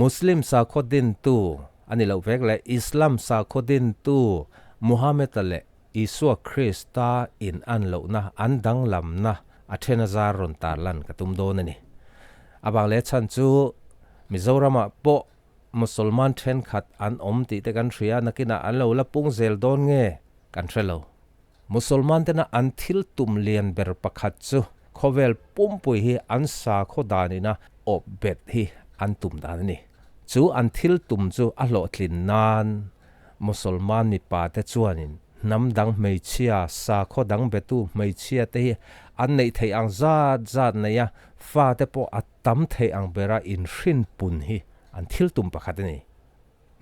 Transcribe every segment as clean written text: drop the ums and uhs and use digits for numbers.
มุสลิมสาคดินตูอันนี้เราเวกเลยอิสลามสาคดินตูมุฮัมมัดเลอิสุคริสตาอินอันโลนะอันดังลำนะอัเทนซารุนตาลันกตุมโดนนี่อบางเลชันจูมิโซรามาโปมุสลิมเทนขัดอันติเตกันเชียนักินะอันโลละปุงเซลโดนเงกันเทโลมุสลิมเตนะอันทิลตุมเลียนเบรปะขัดจูโคเวลปุ่มปุยฮีอันสาโคดานินะอบเบ็ดฮีอันตุมดานนี่จูอันทิลตุมจูอัลโลทลินนานมุสลิมมีปาเตจวนินน้ำดังไม่เชียสาโคดังเบตูไม่เชียเตฮีอันในเทอังซาดเนี่ยฟ้าเตปอัตตัมเทอังเบราอินรินปุนฮีอันทิลตุมปะขัดนี่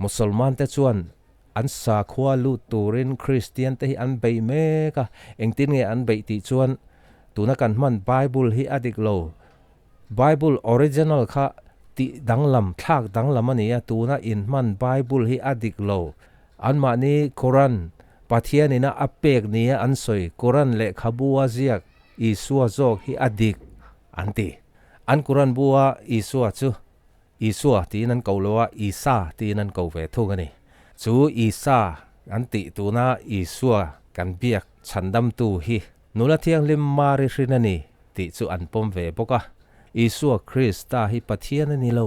มุสลิมเตจวนอันสาขวาลูตูรินคริสเตียนเตฮีอันเบยเมกะเองตินเงอันเบยติจวนตัวนักการมันไบเบิลฮีอดิกโลไบเบิลออริจินัลค่ะติดังลำทักดังลำมันเนี่ยตัวนักอินมันไบเบิลฮีอดิกโลอันมานี้คุรันปัทยานี่นะอัปเปกนี่อันสวยคุรันเละขบัวเจียกอิสัวโจกฮีอดิกอันตีอันคุรันบัวอิสัวจูอิสัวที่นั่นเกาลัวอิซาที่นั่นเกาเวทุกันนี่จูอิซาอันติตัวนักอิสัวกันเบียกฉันดำตูฮีนุลเทียงลิมมาริรินันี่ติจูอันปมเวปกะอิสุคริสตาฮิปะเทียนนี่โล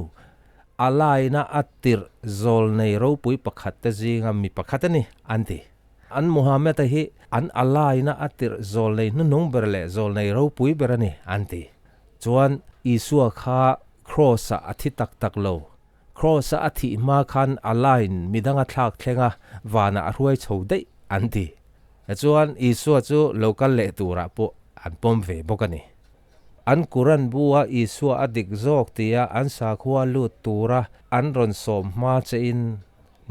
อะไรนะอัตติรโซลในรูปุยปะขัดตะจิงามีปะขัดนี่อันติอันมุฮัมมัดฮิอันอะไรนะอัตติรโซลในนุ่งเบรเลโซลในรูปุยเบรนี่อันติจวนอิสุข้าครอสอธิตักโลครอสอธิมาคันอะไรมีดังอัตลักษณ์เทงะวานะรวยโชดอันติจวนอิสุจูโลกัลเลตูระปุอันปมเวบกันนี่อันกุรันบัวอิสุอดิกโจกตียอันสาขวาลูตูระอันรอนสมมาเจอิน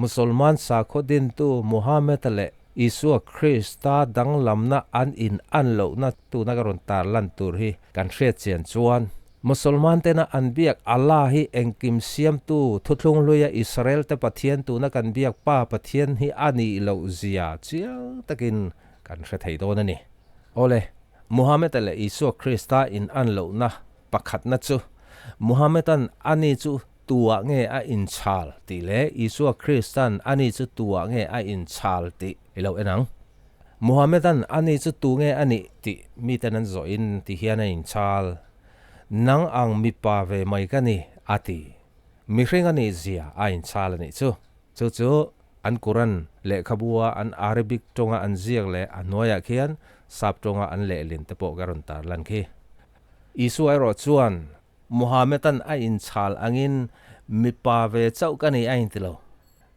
มุสลิมสาขดินตูมุฮัมมัดเลอิสุคริสตาดังลำนะอันอินอันโลนะตูนักรอนตาลันตูรีกันเชียเจียนจวนมุสลิมเตนะอันเบียกอัลลาฮิเองกิมเซียมตูทุตลุงลุยอิสราเอลเตปะเทียนตูนักันเบียกป้าปะเทียนฮิอานีโลเซียเจียตะกินกันเชียไทยโดนนี่โอเลมุฮัมมัดเลอิสุคริสตาอินอันโลนะปะขัดนะจูมุฮัมมัดอันนี้จูตัวเงออินชาลติเลอิสุคริสตันอันนี้จูตัวเงออินชาลติเราเอ็นังมุฮัมมัดอันนี้จูตัวเงอันนี้ติมีแต่นั้นโจอินติเฮียนอินชาลนังอังมีปาเวไม่กันนี่อาทิมีเรื่องอันนี้เสียอินชาลนี่จูอันกุรันเละขบัวอันอาหรับิกตรงอันเสียกเละอันน้อยเขียนสับตรงอันเละลินตะโปการุนตาลันคีอิสุไอรอจวนมุฮัมมัดอินชาลอังินมีปาเวเจ้ากันนี่อินติโล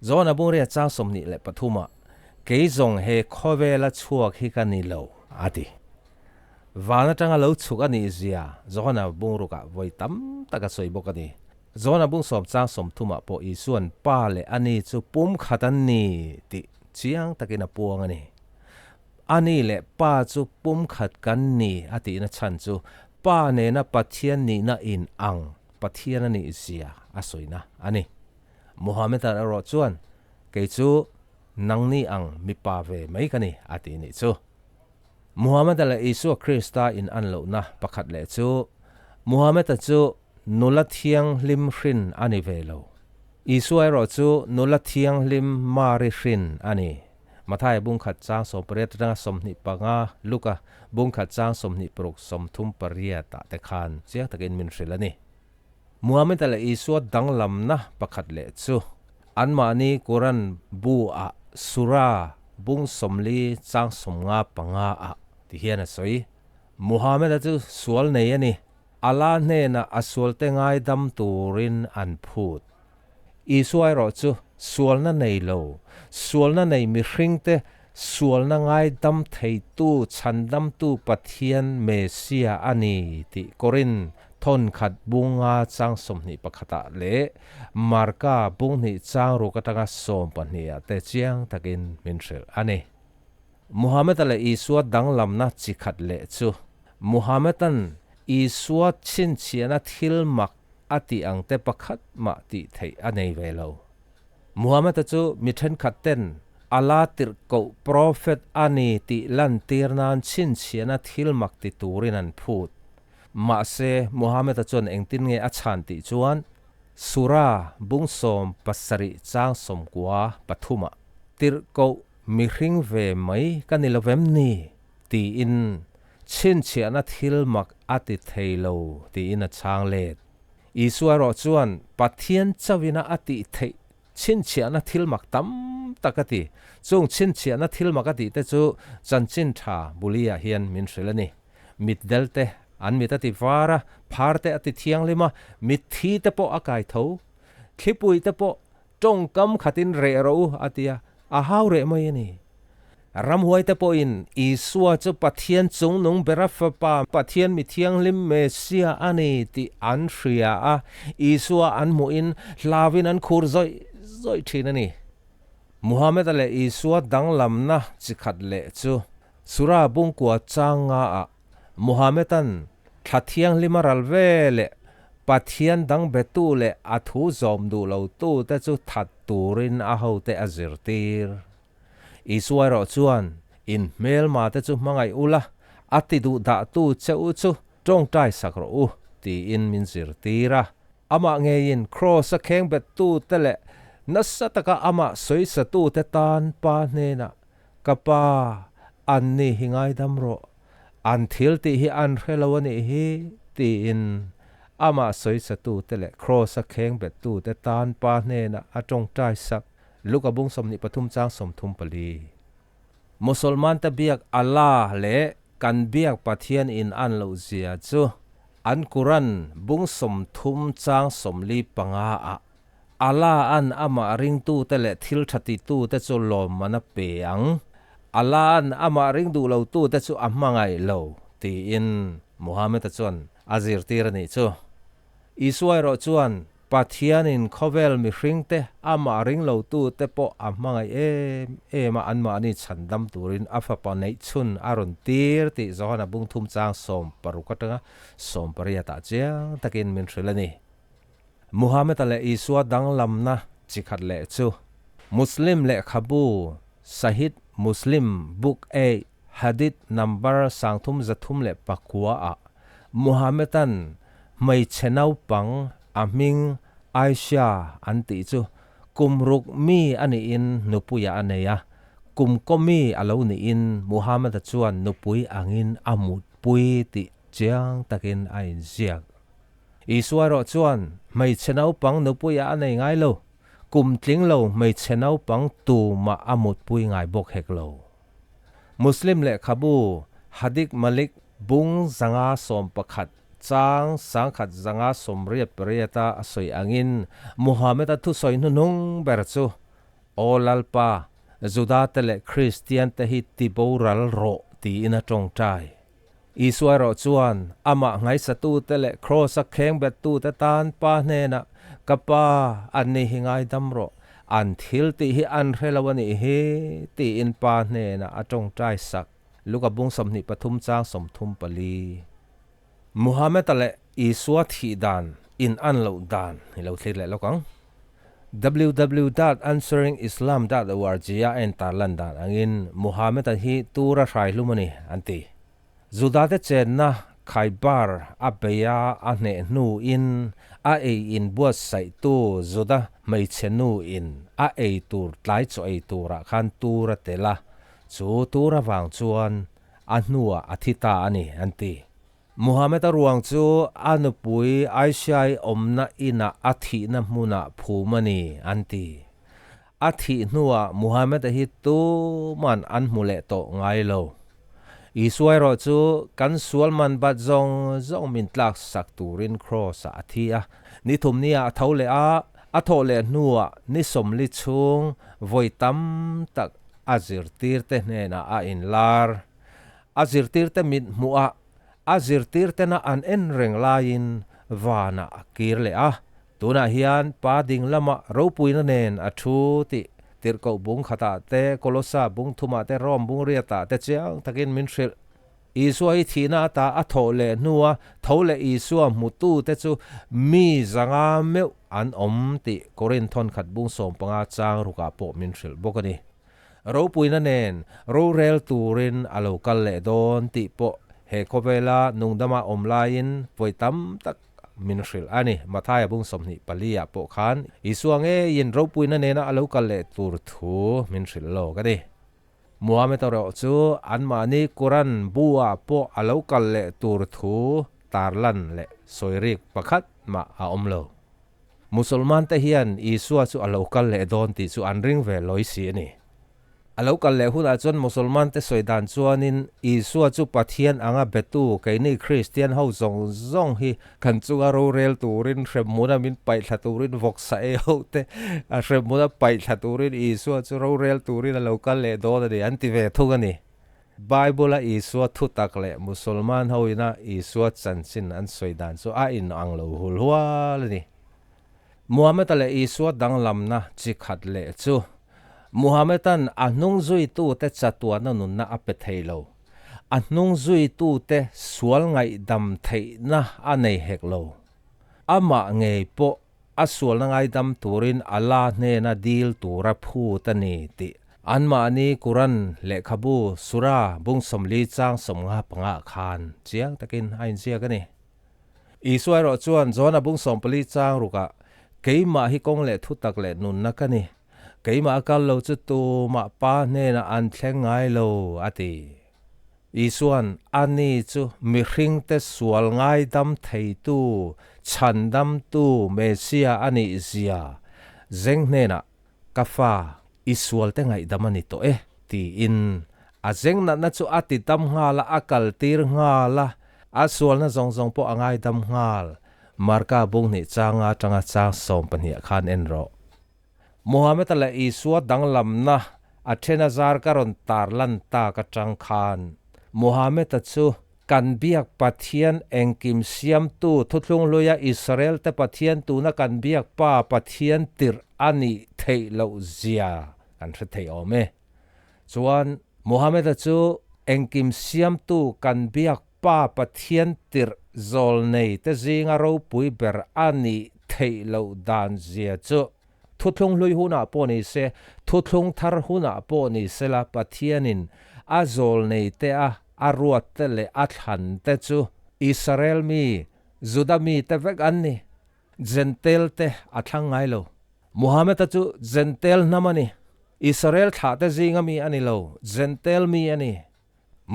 จอนับบุรีเจ้าสมนิเละปฐุมะเกยจงเฮขเวลชัวฮิกันนี่โลอาทิวานาจังเราชุกันนี่เสียจอนับบุรุกะไว้ตั้มตะกะสวยบกันนี่จอนับบุสอบเจ้าสมทุมะปออิส่วนป้าเลอันนี้จูปุ่มขัดันนี่ติเจียงตะกินปวงนี่อันนี้แหละป้าจูปุ่มขัดกันนี่อาทินะฉันจูป้าเนนะปะเทียนนี่นะอินอังปะเทียนนี่เสียอาสวยนะอันนี้มุฮัมมัดอัลลอฮ์จวนเกจูนังนี่อังมีป้าเวไม่กันนี่อาทินี่จูมุฮัมมัดละอิสุคริสตาอินอันโลนะปะขัดเลจูมุฮัมมัดจูนุลเทียงลิมรินอันนี้เวโลอิสุไอรอจูนุลเทียงลิมมาริรินอันนี้มาท้ายบุ้งขัดจางสมปริยตนะสมนิปังาลูกะบุ้งขัดจางสมนิปรุกสมทุมปริยตะแต่ขานเสียตะกินมินสิลนี่มัวมิตรละอิสุดังลำนะปะขัดเลจูอันมานี้กุรันบูอะสุราบุ้งสมลีจางสมงาปังอาที่เฮียนสวยมุฮัมมัดจูสวลเนียนี่อัลลาเนนะอสวลเตงไอดัมตูรินอันพูดอิสุไอรอจูสวลนั่นในโลสวลนั่นในมิริงเตสวลนั่งไอดัมเทตูฉันดัมตูปะเทียนเมเซียอันนี้ที่กรินทนขัดบุงอาจังสมนิปะขตะเลมาร์กาบุงนิจังรุกตังสมปนิยแต่เจียงตะกินมินเชลอันนี้มุฮัมมัดละอิสุดังลำนัดจิขัดเลจูมุฮัมมัดอิสุชินเชียนทิลมักอติอังเตปะขัดมาติไทยอันนี้เวลามุฮัมมัดจูมิเทนขัดเต็นอัลลาติรโกโปรเฟตอันนี้ติลันตีร์นันชินเชียนทิลมักติตูรินันพูดมาเซมุฮัมมัดจวนเองตินเงอชันติจวน สุราบุงสมปัสริจางสมกัวปทุมะติรโกมีริงเวไม่กันนิลเวมนีตีอินชินเชียนัทิลมักอติเทโลตีอินชางเลดอีสวยรอจวนปัทเทียนเจ้าวินาอติเทชินเชียนัทิลมักตั้มตะกติจงชินเชียนัทิลมักติเตจูจันจินทาบุลียาเฮียนมินเชลนีมิดเดลเตอันมิตติฟาระพาร์เตอติเทียงลิมามิดทีเตโปอากายเทาคิปุยเตโปจงกำขัดินเรโรอติยาอาฮาวเรมยนี่รำหวยเตโปอินอีสัวจะปัทเทียนจงนงเบรัฟปาปัทเทียนมิเทียงลิมเมเซียอันนี้ที่อันเชียอีสัวอันมุอินลาวินอันคูร์ซอยทีนั่นนี่มุฮัมมัดเลอีสัวดังลำนะจิขัดเลจูสุราบุงกัวจางอามุฮัมมัดันทัดเทียงลิมารัลเวเลปัทเทียนดังเบตูเลอัทูจอมดูเลาตูแต่จูทัดตูรินอาหูเตอซิรตีร์อีสวยรอจวนอินเมลมาแต่จูมังไงอุละอัติดูดาตูเจ้าจูจงใจสักรูตีอินมินซิรตีระอามาเงียนครอสแข็งเบตูเตเลนัสตะกะอามาสวยสตูเตตานปาเนนะกะปาอันนี้หิงไอดัมโรอันทิลตีฮิอันเฮลวันนี้ฮิตีอินอามาสวยสตูเตเลครอสแข็งเบตูเตตานปาเนนะอาจงใจสักลูกบุงสมนิปทุมจางสมทุมปลีมุสลิมตะเบียกอัลลาห์เลกันเบียกปะเทียนอินอันโลเซียจูอันกุรันบุงสมทุมจางสมลีปังอาอัลลาห์อันอามาริงตูเตเลทิลทัติตูเตจูลอมมันเปียงอัลลาห์อันอามาริงดูเลาตูเตจูอัมมังไงเลาตีอินมุฮัมมัดจวนอาซิรตีรนี่จูอิสวายรอจวนปัทยานินขเวลมิริงเตอามาริงเลาตูเตปออัมมังไงมาอันมานี่ฉันดำตูรินอาฟปานในชุนอารอนตีรติจอนะบุงทุมจางสมปรุกัตงะสมปริยตาเจียงตะกินมินทริลนี่มุฮัมมัดเลอิสวาดังลำนะจิขัดเลจูมุสลิมเลขบูสหิดมุสลิมบุกฮัดิษนัมเบอร์สังทุมจัตุมเลปักวัวมุฮัมมัดันไม่เชนเอาปังอามิงไอชาอันติจูกุมรุกมีอันนี้อินนุปุยอันเนียกุมก็มีอาลูนี้อินมุฮัมมัดจวนนุปุยอังินอามุดปุยติเจียงตะกินไอเจียกอีสวายรอจวนไม่เชนเอาปังนุปุยอันนี้ไงโลกุมทิ้งโลไม่เชนเอาปังตูมาอามุดปุยไงบกเฮกโลมุสลิมเลขบูฮัดิกมาลิกบุงสังอาสมประคัดจางสังขัดสังอาสมเรียบเรียตาสวยอังินมุฮัมมัดทุสอยนุงเบรจูโอลัลปาจุดาเตเลคริสเตียนเตฮิติโบรัลโรตีอินาจงใจอีสวยรอจวนอามาไงสตูเตเลครอสักแข็งเบตูเตตานปาเนนะกปาอันนี้หิงไอดัมโรอันทิลติฮิอันเรลวันนี้ฮิตีอินปาเนนะอาจงใจสักลูกบุงสมนิปทุมจางสมทุมปลีมุฮัมมัดเลอิสวาทีดานอินอันโลดานนี่เราทีเลแล้วกัง www.answeringislam.org ยาเอ็นตาลันดานอังอินมุฮัมมัดฮีตูระไรลุมันนี่อันตีจุดาเตเจนนะไคบาร์อับเบียอันเนนูอินอินบัวใส่ตูจุดาไม่เชนูอินตูไลท์ตูระคันตูระเตละจูตูระวางจวนอันนัวอธิตาอันนี้อันตีมุฮัมมัดรวงจูอันปุยไอชัยอมนาอินาอธินมุนาภูมันีอันตีอธินัวมุฮัมมัดฮิตูมันอันมุเลโตไงโลอีสวยรอจูกันสวลมันบัดจงมินตลักสักตูรินครอสอธินิทุมเนียเท่าเลโทเลนัวนิสมลิชุงวอยตัมตักอาซิรตีร์เตเนนะอินลาร์อาซิรตีร์เตมิดมัวอาซิรตีร์เตนะอันเอ็นเริงลายินวานะกีร์เลตัวน่ะฮิอันปาดิงละมะรูปุยนั่นเองชูติติร์กบุงขตาเตโคลสาบุงทุมาเตรอมบุงเรียตาเตเจียงตะกินมินเชลอีสวยทีนาตาอโทเลนัวเท่าเลอีสวมุตูเตจูมีจังอาเมวอันอมติโครินทอนขัดบุงสมปังอาจางรุกาโปมินเชลบกนี่รูปุยนั่นเองรูเรลตูรินอโลกัลเลดอนติโปเฮโคเวลานุงดามาอมลายินป่วยตั้มตัก min ril ani mathai bung somni palia po khan isuang e yin ro puina nena alo kal le tur thu min ril lo ka ni Muhammad ro chu an mani Quran bua po alo kal le tur thu tarlan le soirik pakhat ma a omlo Musulman te hian Isua chu alo kal le don ti chu an ring ve loi si ni alo kal le hun a chon Musulman te soidan chuanin Isua chu pathian anga betu ke ni Christian ho zong hi kan chu aro rel turin hremuna min pai thaturin vok sa e ho te a hremuna pai thaturin Isua chu ro rel turin alo kal le don ni an ti ve thu ani Bible a Isua thu tak le Musulman ho ina Isua chanchin an soidan so a in ang lo hul hwal ni Muhammad le Isua dang lam na chi khat le chu Muhammadan anung zui tu te chatua na nun na ape thailo anung zui tu te sual ngai dam thei na anei hek lo ama ngei po asual na ngai dam turin ala ne na dil tura phu ta ni ti anma ni Quran le khabu sura bung somli chang somnga panga khan chiang takin ain sia ka ni Isua ro chuan zona bung sompli chang ruka keima hi kong le thu tak le nun na ka ni keima kal lo chu tu ma pa ne na an thleng ngai lo ati Isuan ani chu mi hring te sual ngai dam thei tu chan dam tu Mesia ani zia zeng ne na kafa isual te ngai dam ani to ti in a zeng na chu ati dam nga la akal tir nga la asual na zong po angai dam ngal marka bung ni changa tanga chang som pania khan en ro Muhammad la Isua dang lam na athena zar karon tarlan ta ka tang khan Muhammad chu kan biak pathian engkim siam tu thuthlung loya Israel te pathian tu na kan biak pa pathian tir ani thei lo zia kan thei ome chuan Muhammad chu engkim siam tu kan biak pa pathian tir zol nei te zinga ro pui ber ani thei lo dan zia chu thuthlung lui huna po ni se thuthlung thar huna po ni se la pathianin azol nei te a aruat te le athan te chu Israel mi Judami te vek anni Gentel te athang ngai lo Muhammad chu Gentel namani Israel tha te zinga mi ani lo Gentel mi ani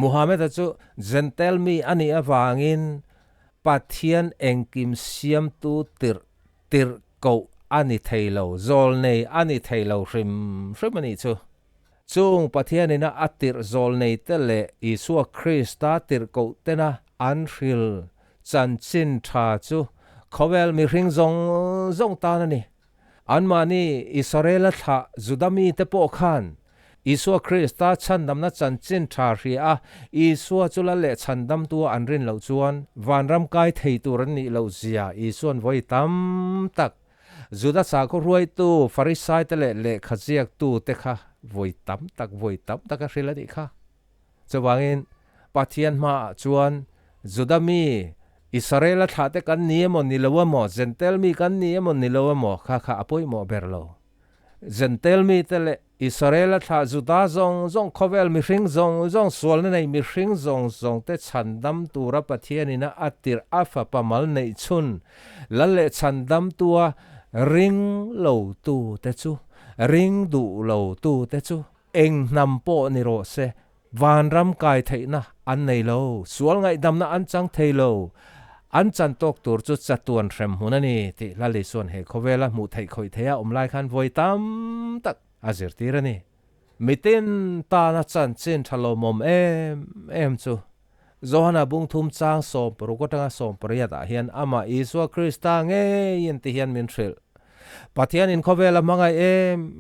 Muhammad chu Gentel mi ani awangin pathian engkim siam tu tir ko ani thailo zol nei ani thailo hrim ani chu chung pathianina atir zol nei te le Isua Krista tir ko tena anril chanchin tha chu khowel mi hring zong ta na ni anmani Israel tha Judami te po khan Isua Krista chandam na chanchin tha ri a Isua chula le chandam tu anrin lo chuan vanram kai thei turan ni lo zia Isuan voi tam tak Juda sa ko ruai tu Farisai te le khaziak tu te kha voi tam tak a hrila ni kha chawangin pathian ma chuan Judami Israel tha te kan niemo nilawa mo Gentel mi kan niemo nilawa mo kha apoi mo berlo Gentel mi te le Israel tha Juda zong khovel mi hring zong sual na nei mi hring zong te chandam tura pathianina atir afa pamal nei chun lalle chandam tua ring lo tu te chu ring du lo tu te chu eng nam po ni ro se van ram kai theina an nei lo sual ngai dam na an chang thei lo an chan tok tur chu chatuan rem hunani ti lali son he khovela mu thei khoi theya omlai khan voi tam tak azir tirani mitin ta na chan chin thalo mom em chu Zohana bung thum chang som prokotanga som priyata hian ama Isua Krista nge yin ti hian min thril pathian in khovela mangai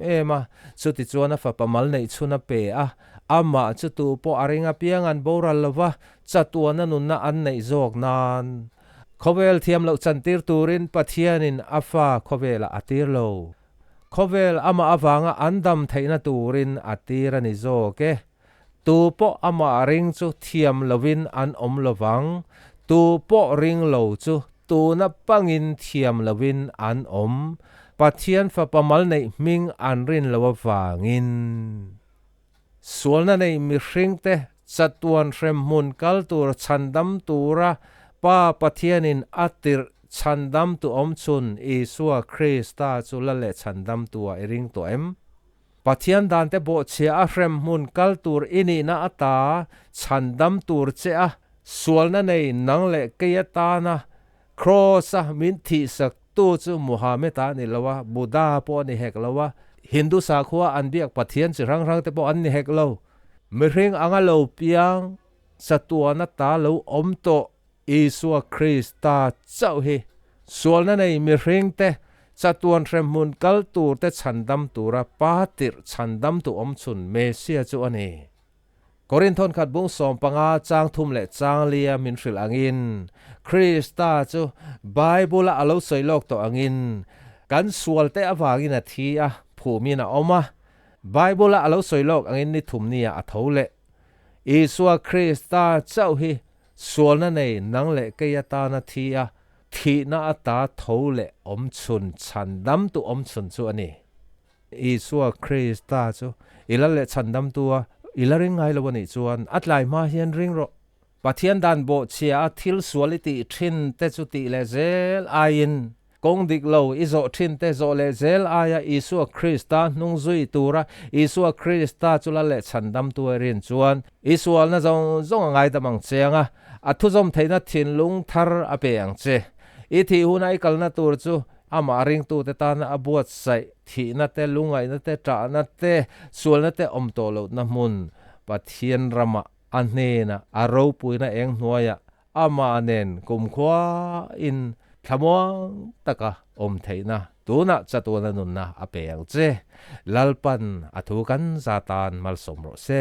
ema chuti chuana fa pamal nei chuna pe a ama chutu po aringa piangan boral lova chatuana nunna an nei jok nan khovel thiam lo chantir turin pathianin afa khovela atir lo khovel ama awanga andam theina turin atirani zoke tu po ama ring chu thiam lovin an om lovang tu po ring lo chu tu na pangin thiam lovin an om pathian fa pamal nei ming an rin lo wangin sualna nei mi hringte chatuan rem mun kal tur chandam tura pa pathianin atir chandam tu om chun Isua Krista chu la le chandam tua ering to em pathian dan te bo chia a hrem mun kal tur ini na ata chandam tur che a sual na nei nang le ke ta na cross a min thi sak tu chu Muhammad a ni lawa Buddha po ni hek lawa Hindu sa khuwa an biak pathian chi rang rang te po an ni hek lo mi ring anga lo piang satua na ta lo om to Isua Krista chau hi sual na nei mi ring te chatuan rem mun kal tur te chandam tura patir chandam tu om chun Mesia chu ani Korinthon khat bung som panga chang thum le chang lia min hril angin Krista chu Bible alo soilok to angin kan sual te awangin a thi a phumi na oma Bible alo soilok angin ni thum nia a thole Isua Krista chau hi sual na nei nang le ke ya ta na thi a thi na ata thole om chun chandam tu om chun chu ani Isua Krista chu ila le chandam tua ila ring ngai lo ni chuan atlai ma hian ring ro pathian dan bo chia thil sualiti thin te chu ti le zel ain kong dik lo izo thin te zo le zel aya Isua Krista nung zui tura Isua Krista chula le chandam tu rin chuan Isual na zong ngai da mang chenga athu zom theina thin lung thar a pe ang che I thi hunai kalna tur chu ama ring tu te tan abuat sai thi na te lungai na te tra na te sual na te om to lo na mun pathian rama anne na aro puina eng hnuaya ama nen kum khwa in thamwang taka om theina tuna chatuna nun na apeng che lalpan athu kan zatan mal somro se